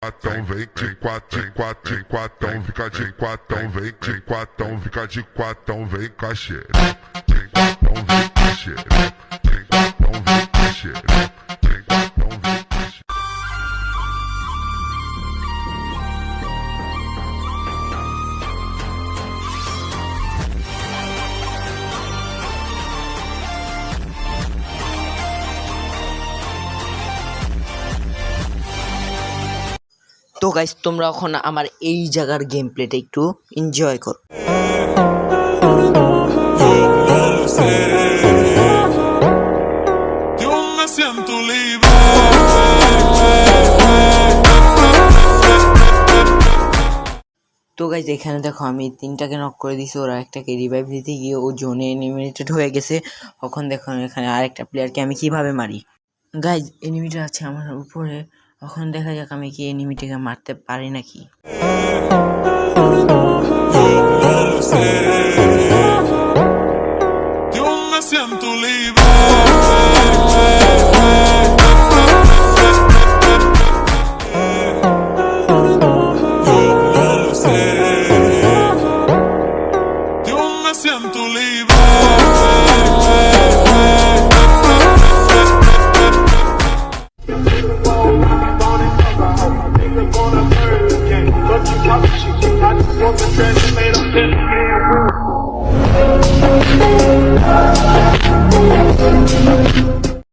Quatão, vem de quatão, de quatão, fica de quatão, vem de quatão, fica de quatão, vem com a xereca. Vem quatão, vem com a xereca. Vem quatão, vem com a xereca. Vem quatão, vem com a xereca. তো guys, তোমরা এখন আমার এই জায়গার game প্লেটা একটু enjoy করো। তো guys, এখানে দেখো আমি তিনটাকে নক করে দিছি, ওরা একটাকে রিভাইভ দিতে গিয়ে ও জোনে এলিমিনেটেড হয়ে গেছে। এখন দেখো এখানে আরেকটা প্লেয়ারকে আমি কিভাবে মারি। গাইস, এনিমিটা আছে আমার উপরে, এখন দেখা যাক আমি কি এনিমিটাকে মারতে পারি নাকি। Want the transformator